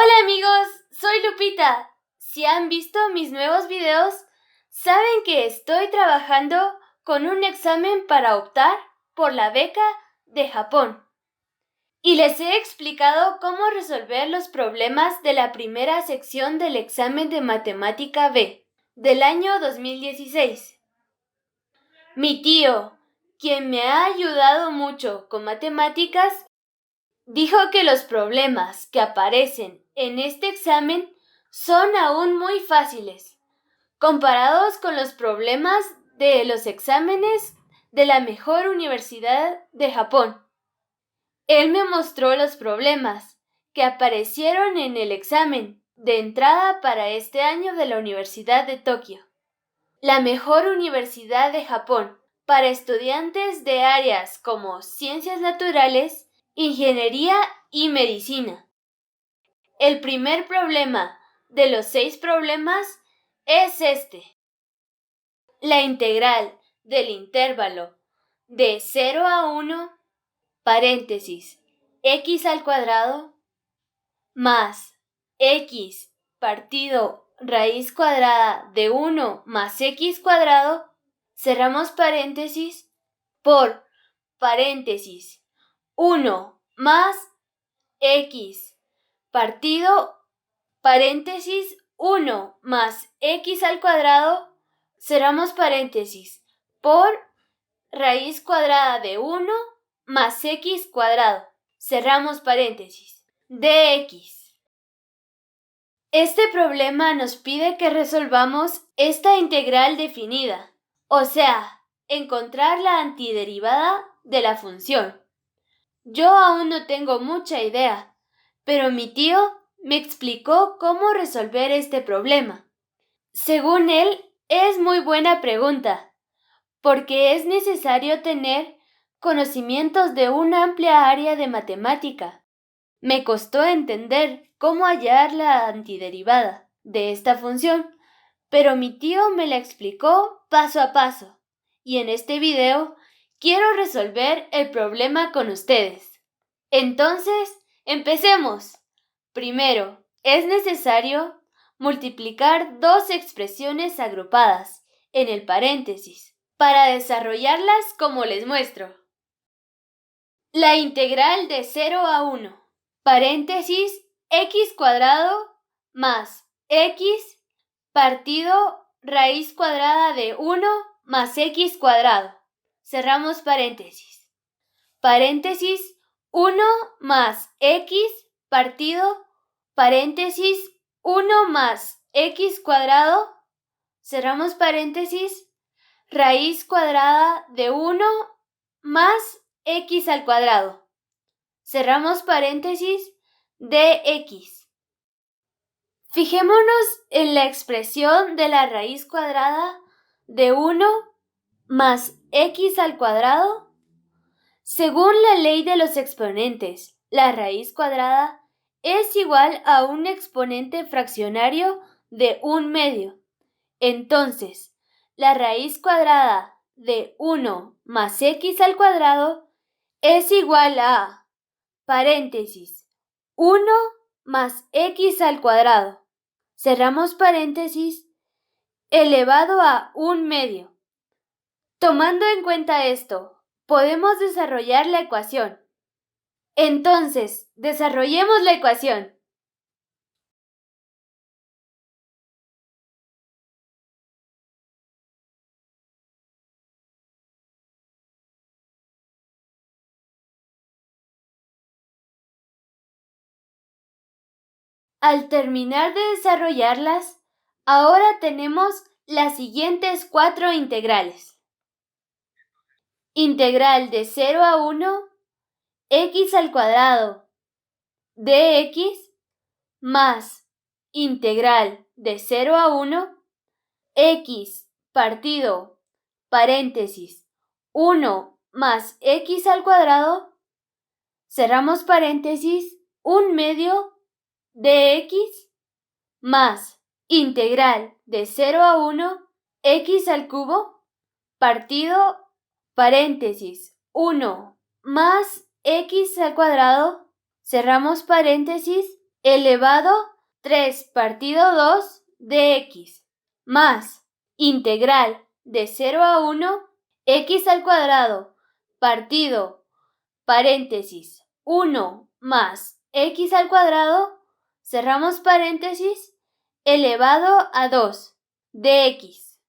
Hola amigos, soy Lupita. Si han visto mis nuevos videos, saben que estoy trabajando con un examen para optar por la beca de Japón. Y les he explicado cómo resolver los problemas de la primera sección del examen de Matemática B del año 2016. Mi tío, quien me ha ayudado mucho con matemáticas, dijo que los problemas que aparecen en este examen son aún muy fáciles, comparados con los problemas de los exámenes de la mejor universidad de Japón. Él me mostró los problemas que aparecieron en el examen de entrada para este año de la Universidad de Tokio, la mejor universidad de Japón para estudiantes de áreas como ciencias naturales, ingeniería y medicina. El primer problema de los 6 problemas es este. La integral del intervalo de 0 a 1, paréntesis, x al cuadrado, más x partido raíz cuadrada de 1 más x cuadrado, cerramos paréntesis, por paréntesis 1 más x partido paréntesis 1 más x al cuadrado, cerramos paréntesis, por raíz cuadrada de 1 más x cuadrado, cerramos paréntesis, dx. Este problema nos pide que resolvamos esta integral definida, o sea, encontrar la antiderivada de la función. Yo aún no tengo mucha idea, pero mi tío me explicó cómo resolver este problema. Según él, es muy buena pregunta, porque es necesario tener conocimientos de una amplia área de matemática. Me costó entender cómo hallar la antiderivada de esta función, pero mi tío me la explicó paso a paso, y en este video quiero resolver el problema con ustedes. Entonces, empecemos. Primero, es necesario multiplicar dos expresiones agrupadas en el paréntesis para desarrollarlas como les muestro. La integral de 0 a 1, paréntesis x cuadrado más x partido raíz cuadrada de 1 más x cuadrado. Cerramos paréntesis. Paréntesis 1 más x partido paréntesis 1 más x cuadrado, cerramos paréntesis, raíz cuadrada de 1 más x al cuadrado, cerramos paréntesis, dx. Fijémonos en la expresión de la raíz cuadrada de 1 más x al cuadrado. Según la ley de los exponentes, la raíz cuadrada es igual a un exponente fraccionario de 1/2. Entonces, la raíz cuadrada de 1 más x al cuadrado es igual a, paréntesis, 1 más x al cuadrado, cerramos paréntesis, elevado a 1/2. Tomando en cuenta esto, podemos desarrollar la ecuación. Entonces, desarrollemos la ecuación. Al terminar de desarrollarlas, ahora tenemos las siguientes 4 integrales. Integral de 0 a 1, x al cuadrado, dx, más integral de 0 a 1, x partido, paréntesis, 1 más x al cuadrado, cerramos paréntesis, 1/2 dx, más integral de 0 a 1, x al cubo, partido, paréntesis, 1 más x al cuadrado, cerramos paréntesis, elevado 3 partido 2 de x más integral de 0 a 1 x al cuadrado partido paréntesis 1 más x al cuadrado, cerramos paréntesis, elevado a 2 de x.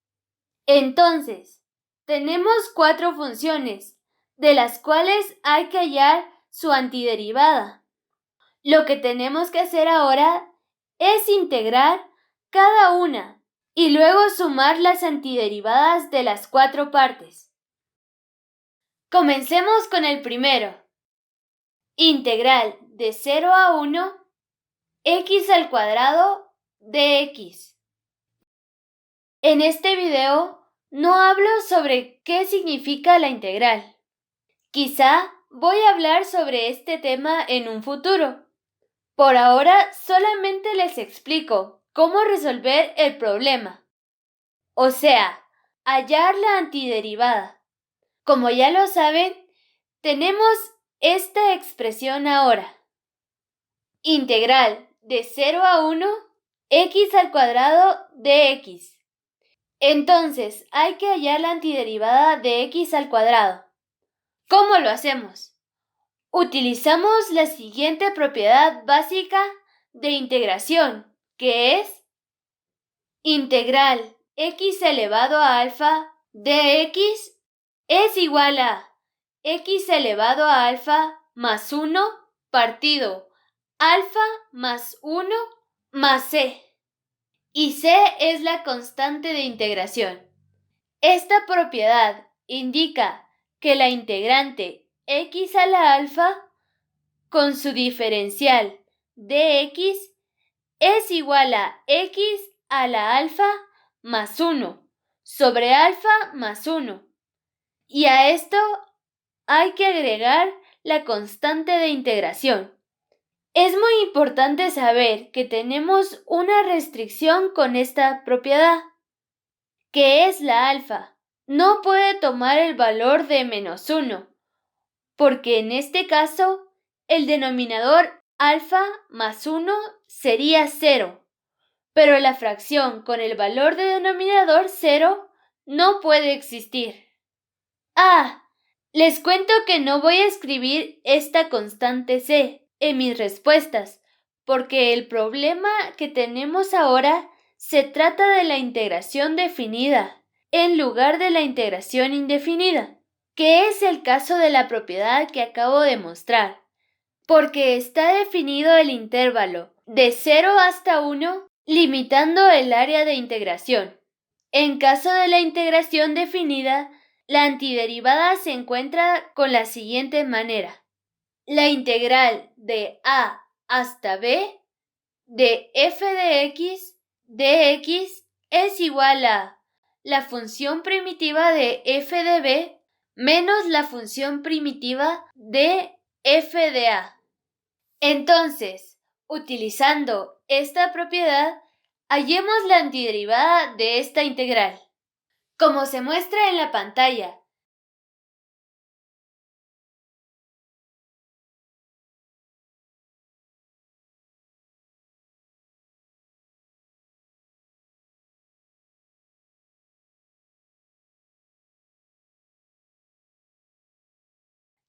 Entonces, tenemos 4 funciones, de las cuales hay que hallar su antiderivada. Lo que tenemos que hacer ahora es integrar cada una y luego sumar las antiderivadas de las 4 partes. Comencemos con el primero. Integral de 0 a 1 x al cuadrado de x. En este video no hablo sobre qué significa la integral. Quizá voy a hablar sobre este tema en un futuro. Por ahora solamente les explico cómo resolver el problema. O sea, hallar la antiderivada. Como ya lo saben, tenemos esta expresión ahora. Integral de 0 a 1 x al cuadrado de x. Entonces, hay que hallar la antiderivada de x al cuadrado. ¿Cómo lo hacemos? Utilizamos la siguiente propiedad básica de integración, que es integral x elevado a alfa de x es igual a x elevado a alfa más 1 partido alfa más 1 más c. Y c es la constante de integración. Esta propiedad indica que la integrante x a la alfa con su diferencial dx es igual a x a la alfa más 1 sobre alfa más 1. Y a esto hay que agregar la constante de integración. Es muy importante saber que tenemos una restricción con esta propiedad, que es la alfa. No puede tomar el valor de menos 1, porque en este caso el denominador alfa más 1 sería 0, pero la fracción con el valor de denominador 0 no puede existir. Les cuento que no voy a escribir esta constante c en mis respuestas, porque el problema que tenemos ahora se trata de la integración definida en lugar de la integración indefinida, que es el caso de la propiedad que acabo de mostrar, porque está definido el intervalo de 0 hasta 1, limitando el área de integración. En caso de la integración definida, la antiderivada se encuentra con la siguiente manera. La integral de a hasta b de f de x dx es igual a la función primitiva de f de b menos la función primitiva de f de a. Entonces, utilizando esta propiedad, hallemos la antiderivada de esta integral. Como se muestra en la pantalla,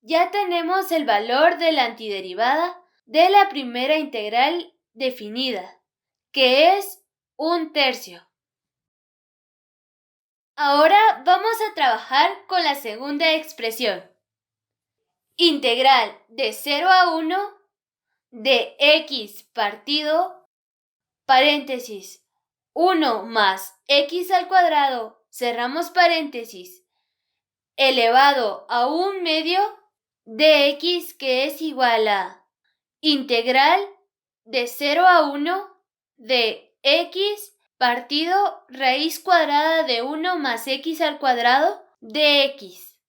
ya tenemos el valor de la antiderivada de la primera integral definida, que es 1/3. Ahora vamos a trabajar con la segunda expresión. Integral de 0 a 1 de x partido, paréntesis, 1 más x al cuadrado, cerramos paréntesis, elevado a 1/2 de x, que es igual a integral de 0 a 1 de x partido raíz cuadrada de 1 más x al cuadrado de x.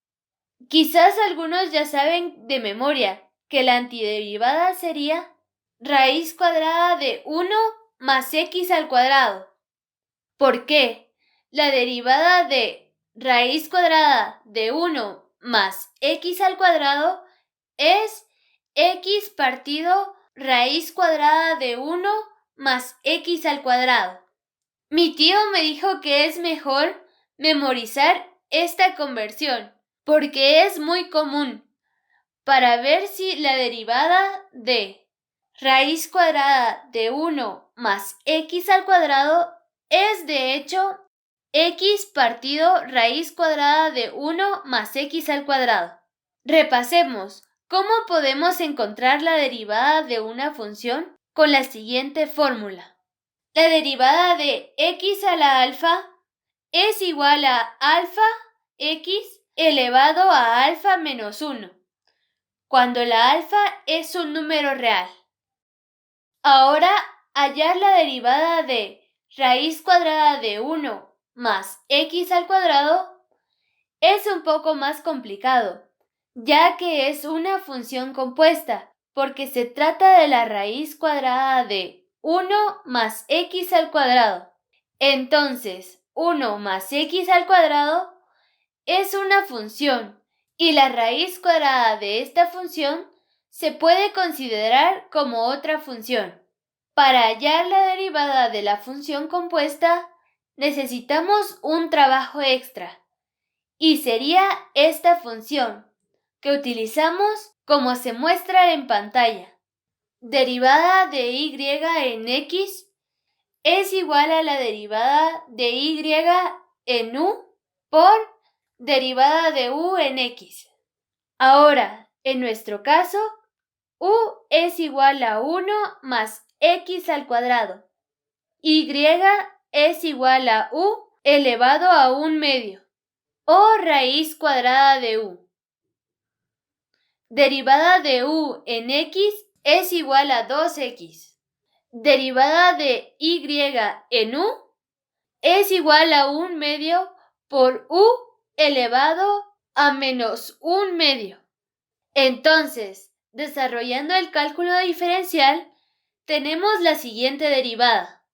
Quizás algunos ya saben de memoria que la antiderivada sería raíz cuadrada de 1 más x al cuadrado. ¿Por qué? La derivada de raíz cuadrada de 1 más x al cuadrado es x partido raíz cuadrada de 1 más x al cuadrado. Mi tío me dijo que es mejor memorizar esta conversión porque es muy común para ver si la derivada de raíz cuadrada de 1 más x al cuadrado es de hecho x partido raíz cuadrada de 1 más x al cuadrado. Repasemos. ¿Cómo podemos encontrar la derivada de una función? Con la siguiente fórmula. La derivada de x a la alfa es igual a alfa x elevado a alfa menos 1, cuando la alfa es un número real. Ahora, hallar la derivada de raíz cuadrada de 1 más x al cuadrado es un poco más complicado, ya que es una función compuesta, porque se trata de la raíz cuadrada de 1 más x al cuadrado. Entonces, 1 más x al cuadrado es una función, y la raíz cuadrada de esta función se puede considerar como otra función. Para hallar la derivada de la función compuesta, necesitamos un trabajo extra, y sería esta función, que utilizamos como se muestra en pantalla. Derivada de y en x es igual a la derivada de y en u por derivada de u en x. Ahora, en nuestro caso, u es igual a 1 más x al cuadrado. Y es igual a u elevado a 1/2, o raíz cuadrada de u. Derivada de u en x es igual a 2x. Derivada de y en u es igual a 1/2 por u elevado a menos 1/2. Entonces, desarrollando el cálculo diferencial, tenemos la siguiente derivada.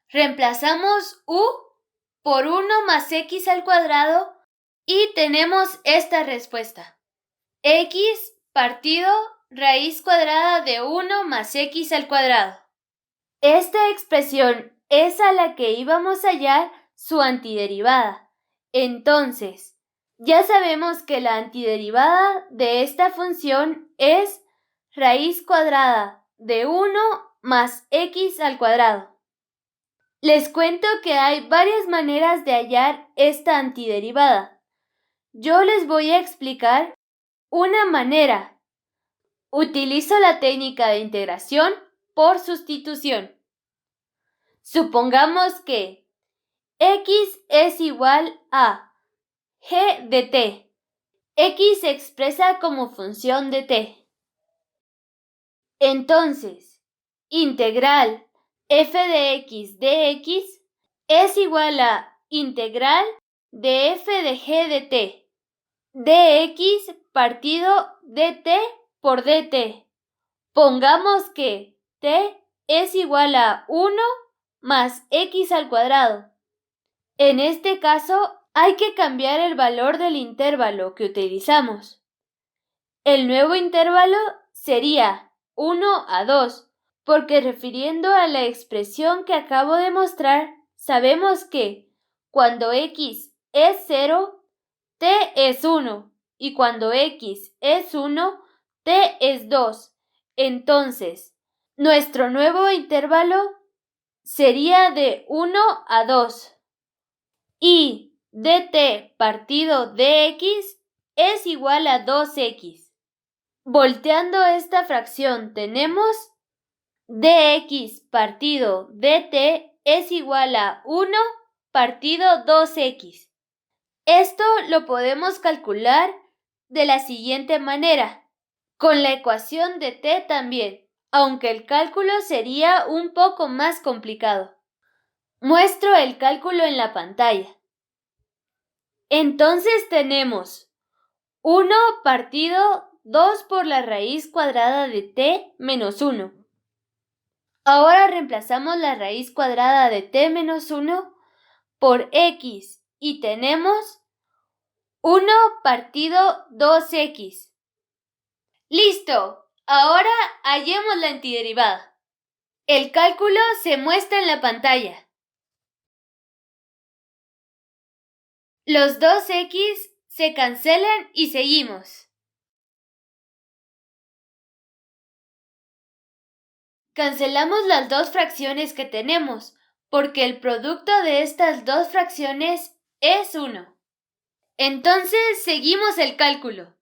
Reemplazamos u por 1 más x al cuadrado y tenemos esta respuesta. X partido raíz cuadrada de 1 más x al cuadrado. Esta expresión es a la que íbamos a hallar su antiderivada. Entonces, ya sabemos que la antiderivada de esta función es raíz cuadrada de 1 más x al cuadrado. Les cuento que hay varias maneras de hallar esta antiderivada. Yo les voy a explicar una manera. Utilizo la técnica de integración por sustitución. Supongamos que x es igual a g de t. X se expresa como función de t. Entonces, integral f de x dx es igual a integral de f de g de t, dx partido dt por dt. Pongamos que t es igual a 1 más x al cuadrado. En este caso, hay que cambiar el valor del intervalo que utilizamos. El nuevo intervalo sería 1 a 2, porque refiriendo a la expresión que acabo de mostrar, sabemos que cuando x es 0, t es 1, y cuando x es 1, t es 2. Entonces, nuestro nuevo intervalo sería de 1 a 2. Y dt partido dx es igual a 2x. Volteando esta fracción tenemos dx partido dt es igual a 1 partido 2x. Esto lo podemos calcular de la siguiente manera, con la ecuación de t también, aunque el cálculo sería un poco más complicado. Muestro el cálculo en la pantalla. Entonces tenemos 1 partido 2 por la raíz cuadrada de t menos 1. Ahora reemplazamos la raíz cuadrada de t menos 1 por x y tenemos 1 partido 2x. ¡Listo! Ahora hallemos la antiderivada. El cálculo se muestra en la pantalla. Los 2x se cancelan y seguimos. Cancelamos las dos fracciones que tenemos, porque el producto de estas dos fracciones es 1. Entonces seguimos el cálculo.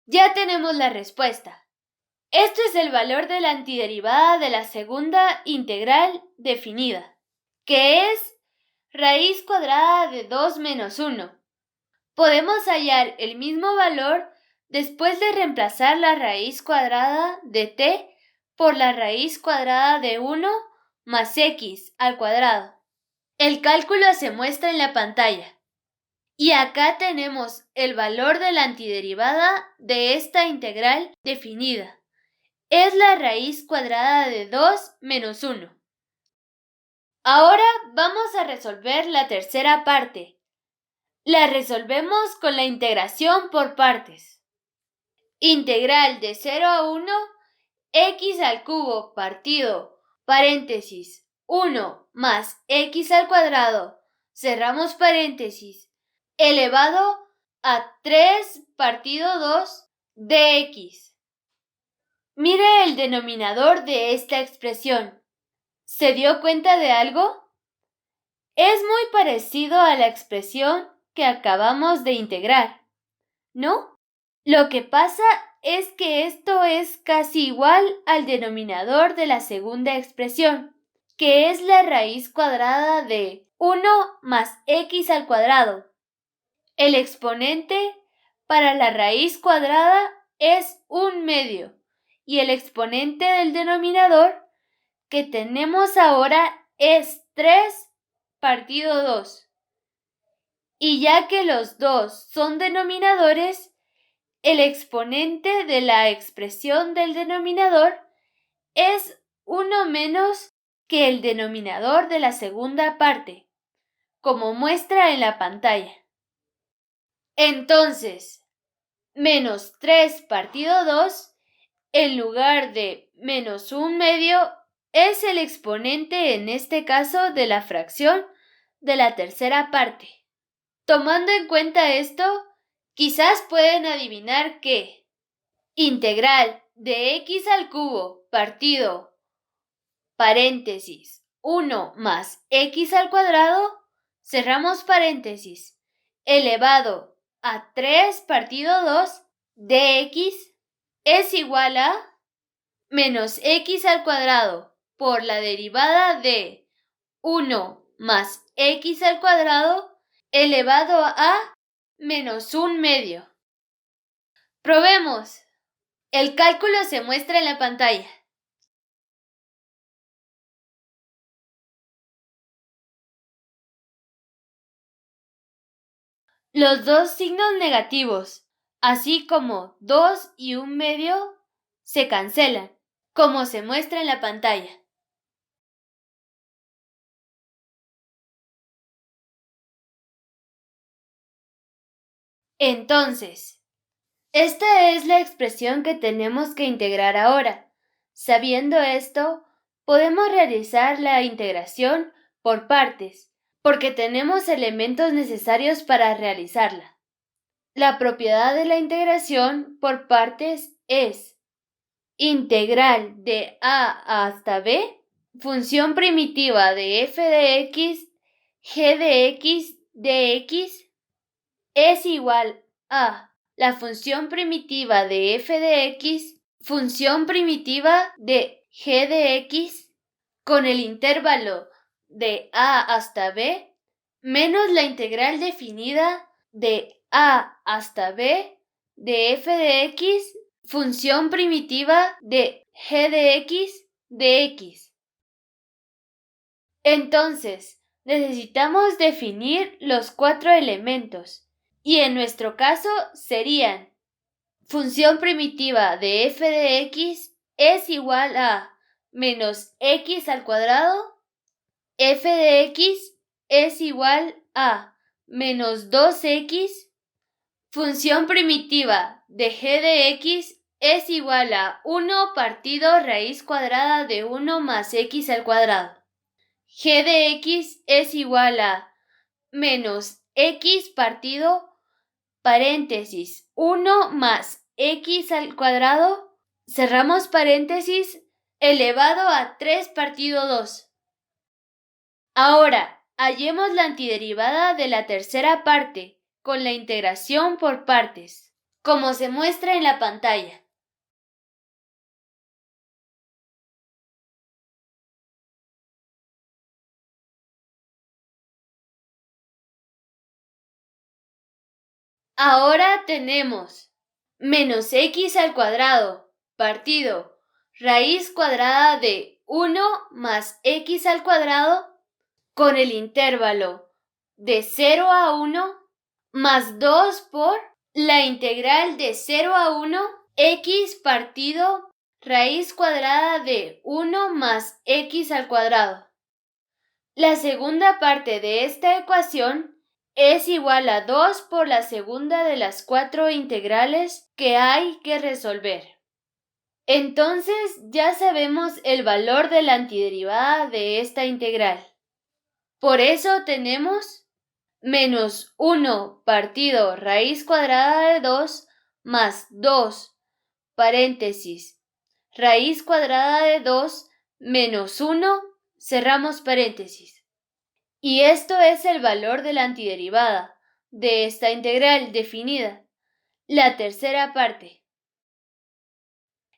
Ya tenemos la respuesta. Esto es el valor de la antiderivada de la segunda integral definida, que es raíz cuadrada de 2 menos 1. Podemos hallar el mismo valor después de reemplazar la raíz cuadrada de t por la raíz cuadrada de 1 más x al cuadrado. El cálculo se muestra en la pantalla. Y acá tenemos el valor de la antiderivada de esta integral definida. Es la raíz cuadrada de 2 menos 1. Ahora vamos a resolver la tercera parte. La resolvemos con la integración por partes. Integral de 0 a 1, x al cubo partido, paréntesis, 1 más x al cuadrado, cerramos paréntesis, elevado a 3 partido 2 dx. Mire el denominador de esta expresión. ¿Se dio cuenta de algo? Es muy parecido a la expresión que acabamos de integrar, ¿no? Lo que pasa es que esto es casi igual al denominador de la segunda expresión, que es la raíz cuadrada de 1 más x al cuadrado. El exponente para la raíz cuadrada es 1/2 y el exponente del denominador que tenemos ahora es 3 partido 2. Y ya que los dos son denominadores, el exponente de la expresión del denominador es 1 menos que el denominador de la segunda parte, como muestra en la pantalla. Entonces, menos 3 partido 2, en lugar de menos 1/2, es el exponente en este caso de la fracción de la tercera parte. Tomando en cuenta esto, quizás pueden adivinar que integral de x al cubo partido, paréntesis, 1 más x al cuadrado, cerramos paréntesis, elevado a 3 partido 2 dx es igual a menos x al cuadrado por la derivada de 1 más x al cuadrado elevado a menos 1/2. Probemos. El cálculo se muestra en la pantalla. Los dos signos negativos, así como 2 y 1/2, se cancelan, como se muestra en la pantalla. Entonces, esta es la expresión que tenemos que integrar ahora. Sabiendo esto, podemos realizar la integración por partes, porque tenemos elementos necesarios para realizarla. La propiedad de la integración por partes es integral de a hasta b, función primitiva de f de x, g de x dx es igual a la función primitiva de f de x, función primitiva de g de x con el intervalo de a hasta b menos la integral definida de a hasta b de f de x, función primitiva de g de x dx. Entonces, necesitamos definir los 4 elementos, y en nuestro caso serían: función primitiva de f de x es igual a menos x al cuadrado, f de x es igual a menos 2x. Función primitiva de g de x es igual a 1 partido raíz cuadrada de 1 más x al cuadrado. G de x es igual a menos x partido paréntesis 1 más x al cuadrado, cerramos paréntesis, elevado a 3 partido 2. Ahora, hallemos la antiderivada de la tercera parte con la integración por partes, como se muestra en la pantalla. Ahora tenemos menos x al cuadrado partido raíz cuadrada de 1 más x al cuadrado con el intervalo de 0 a 1 más 2 por la integral de 0 a 1 x partido raíz cuadrada de 1 más x al cuadrado. La segunda parte de esta ecuación es igual a 2 por la segunda de las 4 integrales que hay que resolver. Entonces ya sabemos el valor de la antiderivada de esta integral. Por eso tenemos menos 1 partido raíz cuadrada de 2 más 2 paréntesis raíz cuadrada de 2 menos 1, cerramos paréntesis. Y esto es el valor de la antiderivada de esta integral definida, la tercera parte.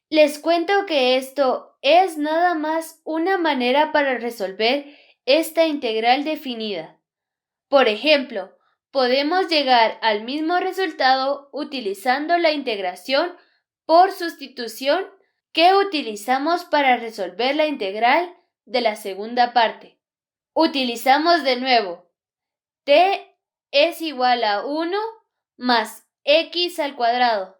Les cuento que esto es nada más una manera para resolver esta integral definida. Por ejemplo, podemos llegar al mismo resultado utilizando la integración por sustitución que utilizamos para resolver la integral de la segunda parte. Utilizamos de nuevo t es igual a 1 más x al cuadrado,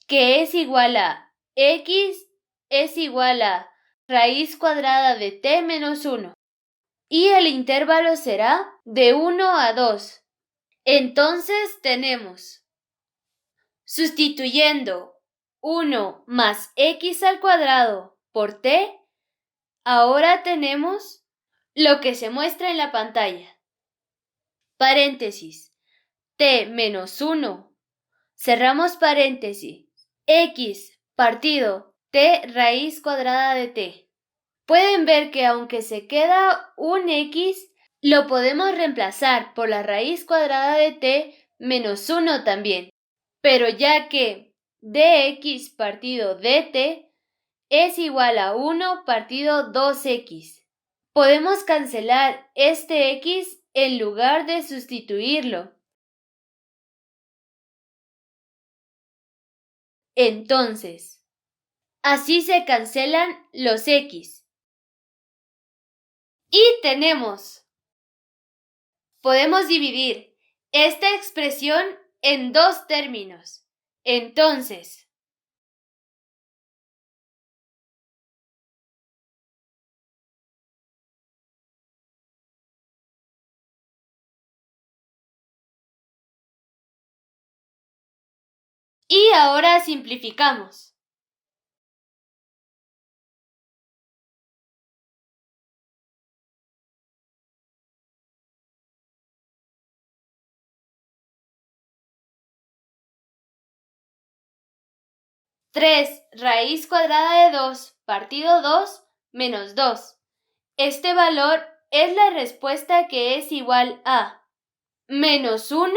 que es igual a x es igual a raíz cuadrada de t menos 1. Y el intervalo será de 1 a 2. Entonces tenemos, sustituyendo 1 más x al cuadrado por t, ahora tenemos lo que se muestra en la pantalla. Paréntesis, t menos 1, cerramos paréntesis, x partido t raíz cuadrada de t. Pueden ver que aunque se queda un x, lo podemos reemplazar por la raíz cuadrada de t menos 1 también. Pero ya que dx partido dt es igual a 1 partido 2x, podemos cancelar este x en lugar de sustituirlo. Entonces, así se cancelan los x. Y podemos dividir esta expresión en dos términos. Entonces, y ahora simplificamos. Tres raíz cuadrada de 2 partido 2 menos 2. Este valor es la respuesta que es igual a menos 1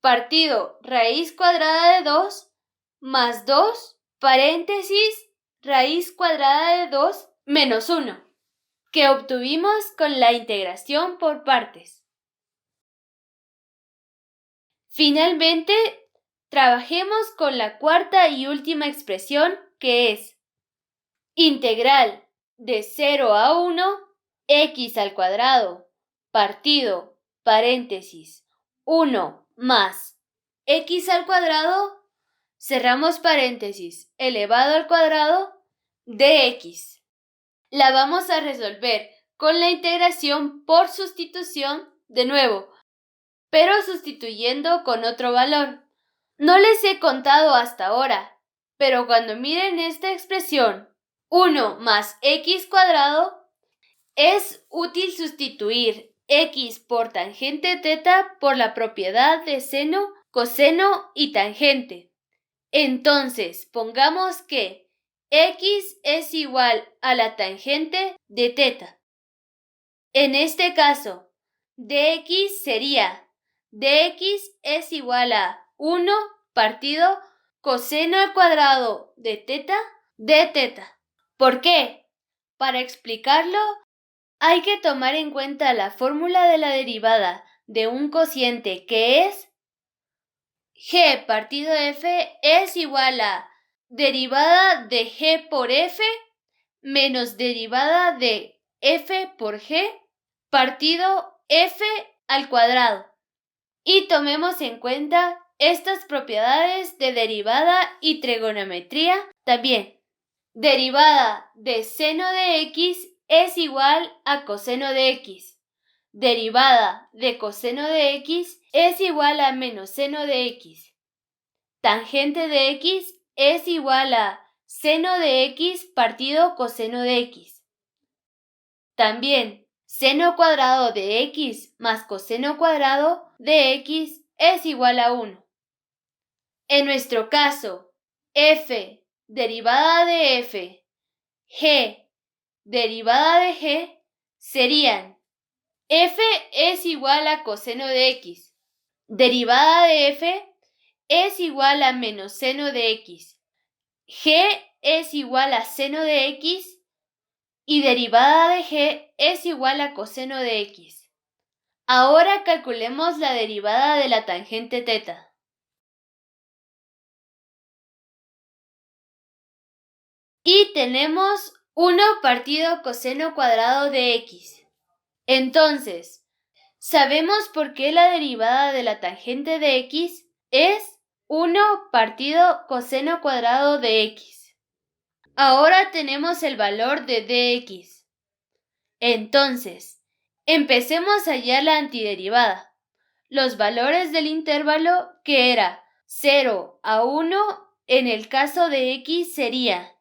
partido raíz cuadrada de 2 más 2 paréntesis raíz cuadrada de 2 menos 1, que obtuvimos con la integración por partes. Finalmente, trabajemos con la cuarta y última expresión, que es integral de 0 a 1 x al cuadrado partido paréntesis 1 más x al cuadrado, cerramos paréntesis, elevado al cuadrado de x. La vamos a resolver con la integración por sustitución de nuevo, pero sustituyendo con otro valor. No les he contado hasta ahora, pero cuando miren esta expresión 1 más x cuadrado, es útil sustituir x por tangente teta por la propiedad de seno, coseno y tangente. Entonces, pongamos que x es igual a la tangente de teta. En este caso, dx sería dx es igual a 1 partido coseno al cuadrado de teta de teta. ¿Por qué? Para explicarlo, hay que tomar en cuenta la fórmula de la derivada de un cociente que es g partido f es igual a derivada de g por f menos derivada de f por g partido f al cuadrado. Y tomemos en cuenta estas propiedades de derivada y trigonometría también. Derivada de seno de x es igual a coseno de x. Derivada de coseno de x es igual a menos seno de x. Tangente de x es igual a seno de x partido coseno de x. También, seno cuadrado de x más coseno cuadrado de x es igual a 1. En nuestro caso, f derivada de f, g derivada de g serían f es igual a coseno de x, derivada de f es igual a menos seno de x, g es igual a seno de x y derivada de g es igual a coseno de x. Ahora calculemos la derivada de la tangente teta. Y tenemos 1 partido coseno cuadrado de x. Entonces, ¿sabemos por qué la derivada de la tangente de x es 1 partido coseno cuadrado de x? Ahora tenemos el valor de dx. Entonces, empecemos a hallar la antiderivada. Los valores del intervalo que era 0 a 1 en el caso de x sería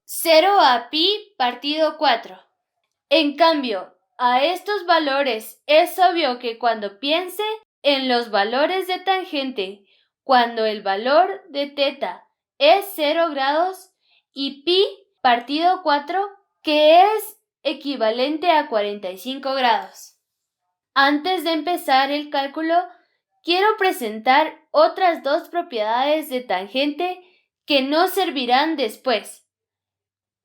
0 a pi partido 4. En cambio, a estos valores es obvio que cuando piense en los valores de tangente, cuando el valor de teta es 0 grados y pi partido 4, que es equivalente a 45 grados. Antes de empezar el cálculo, quiero presentar otras dos propiedades de tangente que nos servirán después.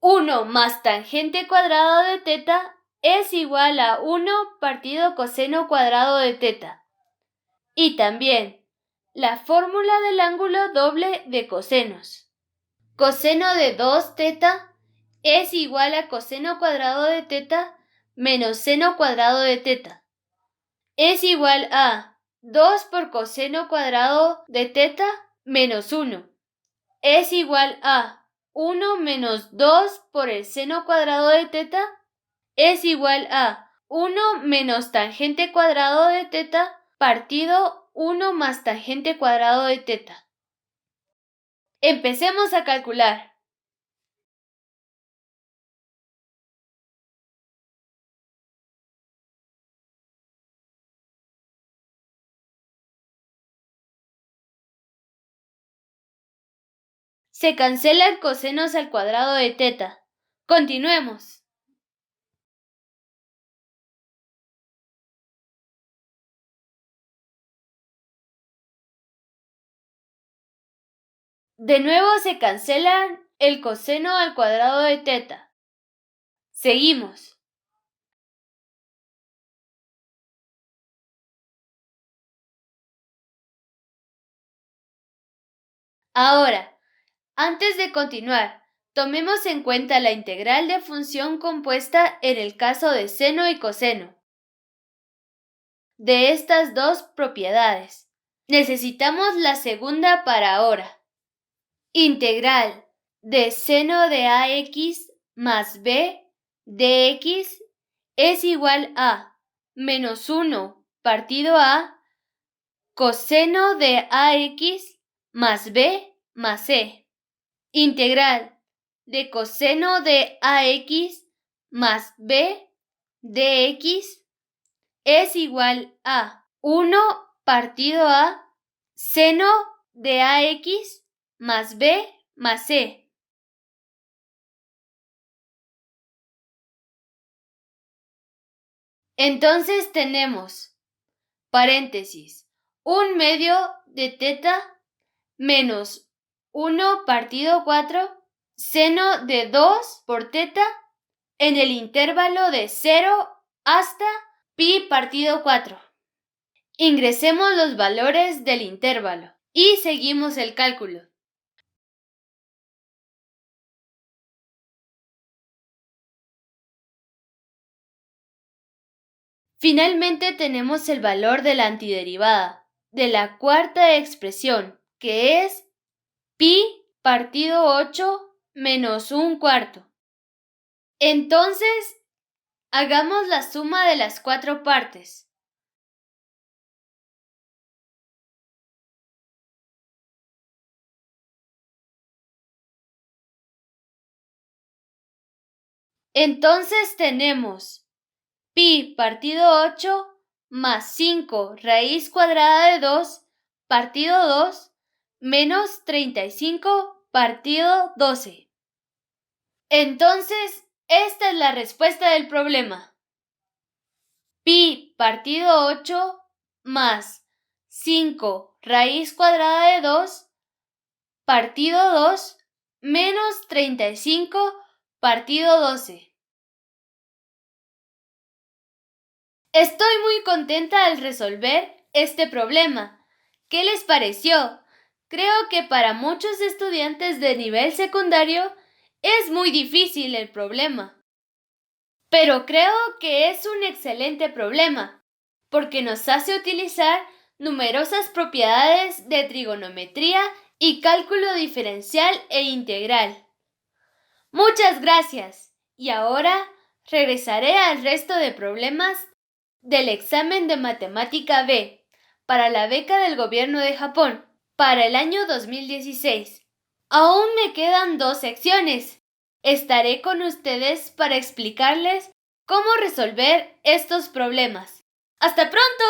1 más tangente cuadrado de teta es igual a 1 partido coseno cuadrado de teta. Y también la fórmula del ángulo doble de cosenos. Coseno de 2 teta es igual a coseno cuadrado de teta menos seno cuadrado de teta. Es igual a 2 por coseno cuadrado de teta menos 1. Es igual a 1 menos 2 por el seno cuadrado de teta es igual a 1 menos tangente cuadrado de teta partido 1 más tangente cuadrado de teta. Empecemos a calcular. Se cancelan cosenos al cuadrado de teta. Continuemos. De nuevo se cancelan el coseno al cuadrado de teta. Seguimos. Ahora, antes de continuar, tomemos en cuenta la integral de función compuesta en el caso de seno y coseno. De estas dos propiedades, necesitamos la segunda para ahora. Integral de seno de ax más b dx es igual a menos 1 partido a coseno de AX más B más C. Integral de coseno de AX más B de X es igual a 1 partido a seno de AX más B más C. Entonces tenemos, paréntesis, 1/2 de teta menos 1 partido 4 seno de 2 por teta en el intervalo de 0 hasta pi partido 4. Ingresemos los valores del intervalo y seguimos el cálculo. Finalmente tenemos el valor de la antiderivada de la cuarta expresión, que es pi partido 8 menos 1/4. Entonces, hagamos la suma de las 4 partes. Entonces tenemos pi partido 8 más 5 raíz cuadrada de 2 partido 2 menos 35 partido 12. Entonces, esta es la respuesta del problema. Pi partido 8 más 5 raíz cuadrada de 2 partido 2 menos 35 partido 12. Estoy muy contenta al resolver este problema. ¿Qué les pareció? Creo que para muchos estudiantes de nivel secundario es muy difícil el problema. Pero creo que es un excelente problema, porque nos hace utilizar numerosas propiedades de trigonometría y cálculo diferencial e integral. Muchas gracias. Y ahora regresaré al resto de problemas del examen de Matemática B para la beca del gobierno de Japón para el año 2016. Aún me quedan 2 secciones. Estaré con ustedes para explicarles cómo resolver estos problemas. ¡Hasta pronto!